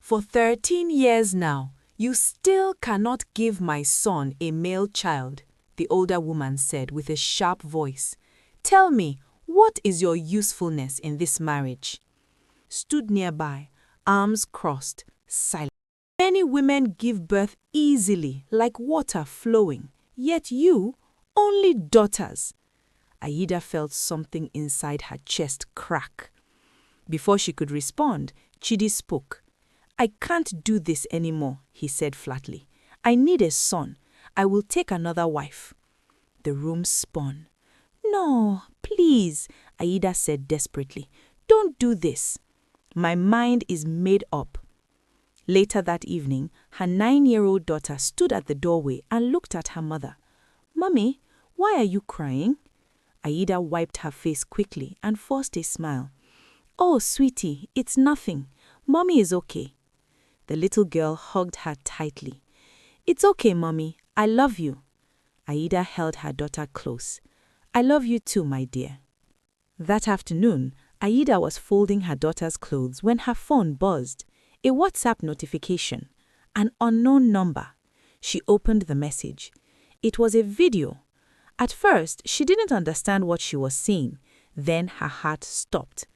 For 13 years now, you still cannot give my son a male child, the older woman said with a sharp voice. Tell me, what is your usefulness in this marriage? Stood nearby, arms crossed, silent. Many women give birth easily, like water flowing, yet you, only daughters. Aida felt something inside her chest crack. Before she could respond, Chidi spoke. I can't do this anymore, he said flatly. I need a son. I will take another wife. The room spun. No, please, Aida said desperately. Don't do this. My mind is made up. Later that evening, her 9-year-old daughter stood at the doorway and looked at her mother. Mommy, why are you crying? Aida wiped her face quickly and forced a smile. Oh, sweetie, it's nothing. Mommy is okay. The little girl hugged her tightly. It's okay, Mommy. I love you. Aida held her daughter close. I love you too, my dear. That afternoon, Aida was folding her daughter's clothes when her phone buzzed. A WhatsApp notification. An unknown number. She opened the message. It was a video. At first, she didn't understand what she was seeing. Then her heart stopped.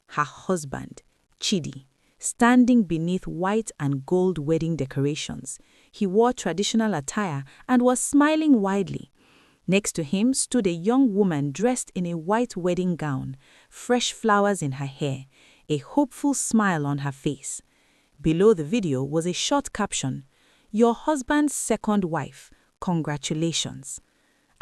Her husband, Chidi, standing beneath white and gold wedding decorations. He wore traditional attire and was smiling widely. Next to him stood a young woman dressed in a white wedding gown, fresh flowers in her hair, a hopeful smile on her face. Below the video was a short caption, Your husband's second wife, congratulations.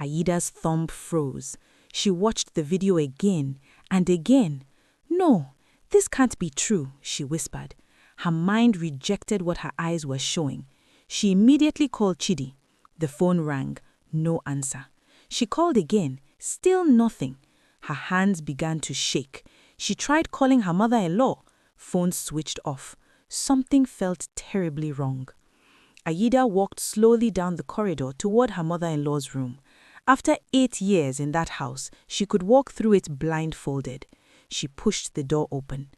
Aida's thumb froze. She watched the video again and again. No, this can't be true, she whispered. Her mind rejected what her eyes were showing. She immediately called Chidi. The phone rang. No answer. She called again. Still nothing. Her hands began to shake. She tried calling her mother-in-law. Phone switched off. Something felt terribly wrong. Aida walked slowly down the corridor toward her mother-in-law's room. After 8 years in that house, she could walk through it blindfolded. She pushed the door open.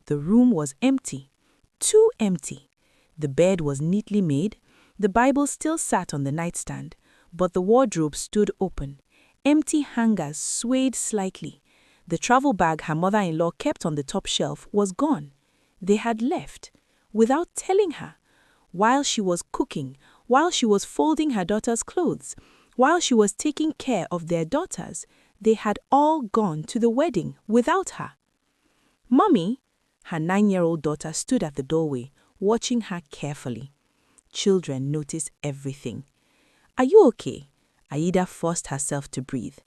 The room was empty. Too empty. The bed was neatly made. The Bible still sat on the nightstand, but the wardrobe stood open. Empty hangers swayed slightly. The travel bag her mother-in-law kept on the top shelf was gone. They had left, without telling her. While she was cooking, while she was folding her daughter's clothes, while she was taking care of their daughters, they had all gone to the wedding without her. Mommy, her 9-year-old daughter stood at the doorway, watching her carefully. Children notice everything. Are you okay? Aida forced herself to breathe.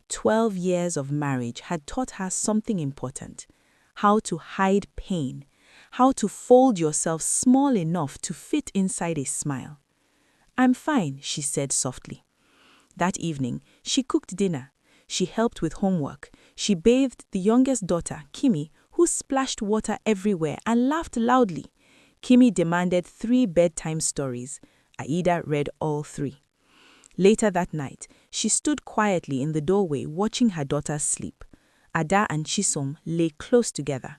12 years of marriage had taught her something important. How to hide pain. How to fold yourself small enough to fit inside a smile. I'm fine, she said softly. That evening, she cooked dinner. She helped with homework. She bathed the youngest daughter, Kimi, who splashed water everywhere and laughed loudly. Kimi demanded 3 bedtime stories. Aida read all 3. Later that night, she stood quietly in the doorway watching her daughters sleep. Ada and Chisom lay close together.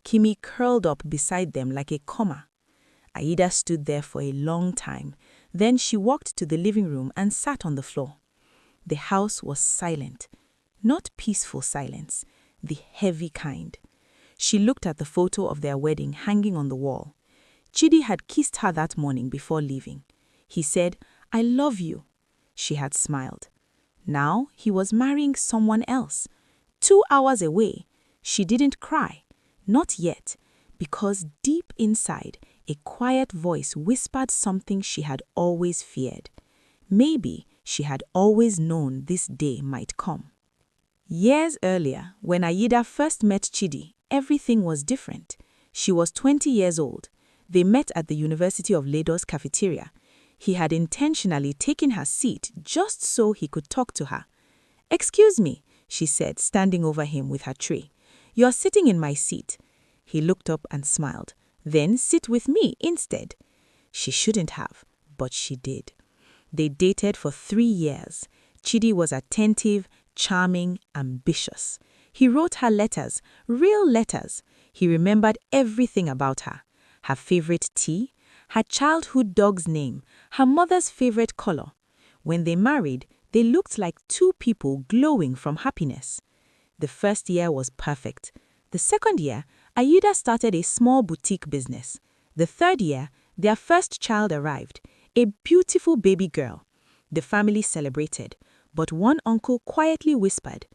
Kimi curled up beside them like a comma. Aida stood there for a long time. Then she walked to the living room and sat on the floor. The house was silent. Not peaceful silence, the heavy kind. She looked at the photo of their wedding hanging on the wall. Chidi had kissed her that morning before leaving. He said, I love you. She had smiled. Now he was marrying someone else. 2 hours away, she didn't cry. Not yet, because deep inside, a quiet voice whispered something she had always feared. Maybe she had always known this day might come. Years earlier, when Aida first met Chidi, everything was different. She was 20 years old. They met at the University of Lagos cafeteria. He had intentionally taken her seat just so he could talk to her. Excuse me, she said, standing over him with her tray. You're sitting in my seat. He looked up and smiled. Then sit with me instead. She shouldn't have, but she did. They dated for 3 years. Chidi was attentive, charming, ambitious. He wrote her letters, real letters. He remembered everything about her. her favorite tea, her childhood dog's name, her mother's favorite color. When they married, they looked like two people glowing from happiness. The first year was perfect. The second year, Aida started a small boutique business. The third year, their first child arrived, a beautiful baby girl. The family celebrated, but one uncle quietly whispered,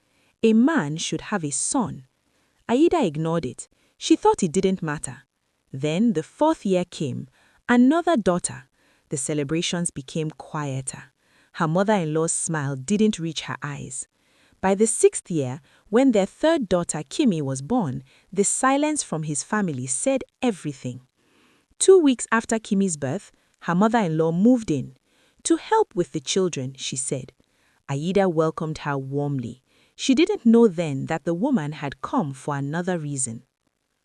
"A man should have a son." Aida ignored it. She thought it didn't matter. Then the fourth year came. Another daughter. The celebrations became quieter. Her mother-in-law's smile didn't reach her eyes. By the sixth year, when their third daughter Kimi was born, the silence from his family said everything. 2 weeks after Kimi's birth, her mother-in-law moved in. To help with the children, she said. Aida welcomed her warmly. She didn't know then that the woman had come for another reason.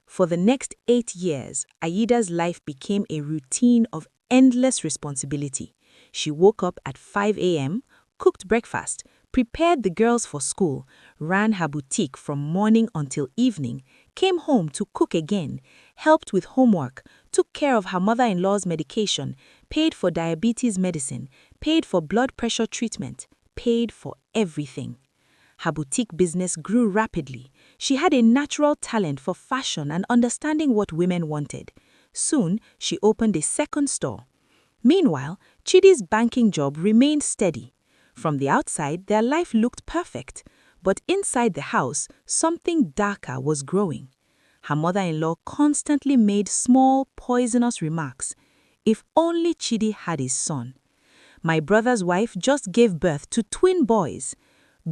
For the next 8 years, Aida's life became a routine of endless responsibility. She woke up at 5 a.m., cooked breakfast, prepared the girls for school, ran her boutique from morning until evening, came home to cook again, helped with homework, took care of her mother-in-law's medication, paid for diabetes medicine, paid for blood pressure treatment, paid for everything. Her boutique business grew rapidly. She had a natural talent for fashion and understanding what women wanted. Soon, she opened a second store. Meanwhile, Chidi's banking job remained steady. From the outside, their life looked perfect. But inside the house, something darker was growing. Her mother-in-law constantly made small, poisonous remarks. If only Chidi had his son. My brother's wife just gave birth to twin boys.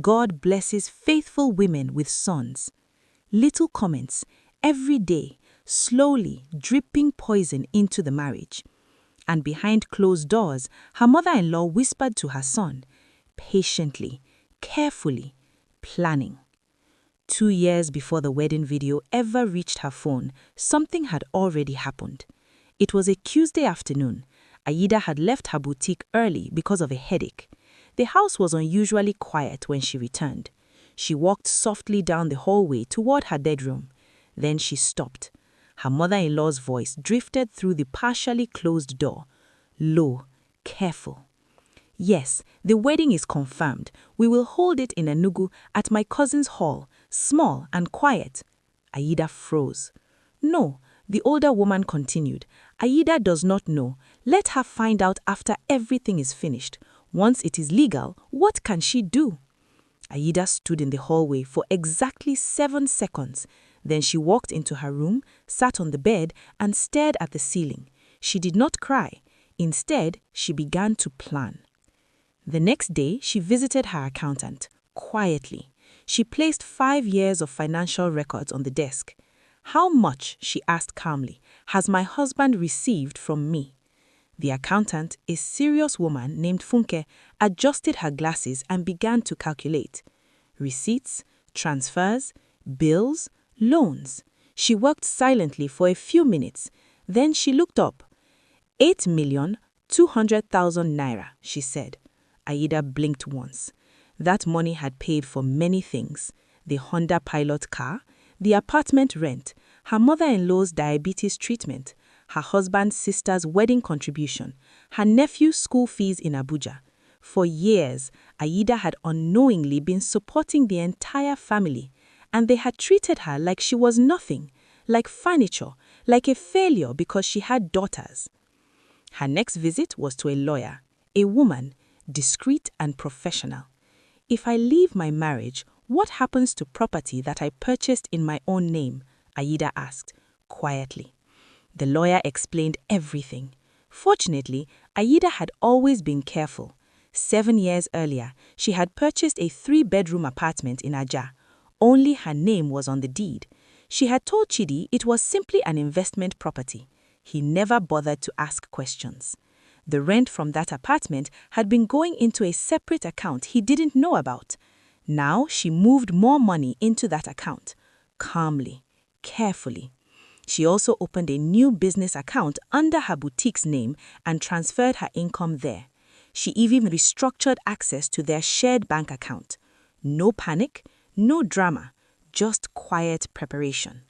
God blesses faithful women with sons. Little comments, every day, slowly dripping poison into the marriage. And behind closed doors, her mother-in-law whispered to her son, patiently, carefully, planning. 2 years before the wedding video ever reached her phone, something had already happened. It was a Tuesday afternoon. Aida had left her boutique early because of a headache. The house was unusually quiet when she returned. She walked softly down the hallway toward her bedroom. Then she stopped. Her mother-in-law's voice drifted through the partially closed door. Low, careful. Yes, the wedding is confirmed. We will hold it in Enugu at my cousin's hall, small and quiet. Aida froze. No, the older woman continued. Aida does not know. Let her find out after everything is finished. Once it is legal, what can she do? Aida stood in the hallway for exactly 7 seconds. Then she walked into her room, sat on the bed, and stared at the ceiling. She did not cry. Instead, she began to plan. The next day, she visited her accountant, quietly. She placed 5 years of financial records on the desk. How much, she asked calmly, has my husband received from me? The accountant, a serious woman named Funke, adjusted her glasses and began to calculate. Receipts, transfers, bills, loans. She worked silently for a few minutes. Then she looked up. 8,200,000 naira, she said. Aida blinked once. That money had paid for many things. The Honda Pilot car, the apartment rent, her mother-in-law's diabetes treatment, her husband's sister's wedding contribution, her nephew's school fees in Abuja. For years, Aida had unknowingly been supporting the entire family, and they had treated her like she was nothing, like furniture, like a failure because she had daughters. Her next visit was to a lawyer, a woman, discreet and professional. If I leave my marriage, what happens to property that I purchased in my own name? Aida asked, quietly. The lawyer explained everything. Fortunately, Aida had always been careful. 7 years earlier, she had purchased a 3-bedroom apartment in Ajah. Only her name was on the deed. She had told Chidi it was simply an investment property. He never bothered to ask questions. The rent from that apartment had been going into a separate account he didn't know about. Now she moved more money into that account, calmly, carefully. She also opened a new business account under her boutique's name and transferred her income there. She even restructured access to their shared bank account. No panic, no drama, just quiet preparation.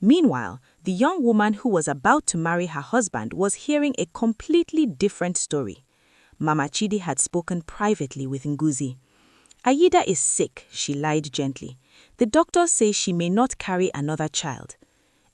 Meanwhile, the young woman who was about to marry her husband was hearing a completely different story. Mama Chidi had spoken privately with Nguzi. Aida is sick, she lied gently. The doctors say she may not carry another child.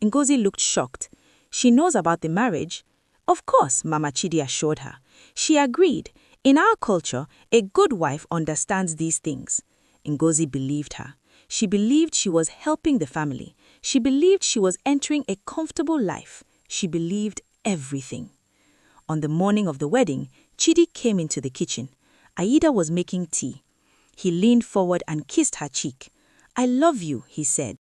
Ngozi looked shocked. She knows about the marriage? Of course, Mama Chidi assured her. She agreed. In our culture, a good wife understands these things. Ngozi believed her. She believed she was helping the family. She believed she was entering a comfortable life. She believed everything. On the morning of the wedding, Chidi came into the kitchen. Aida was making tea. He leaned forward and kissed her cheek. "I love you," he said.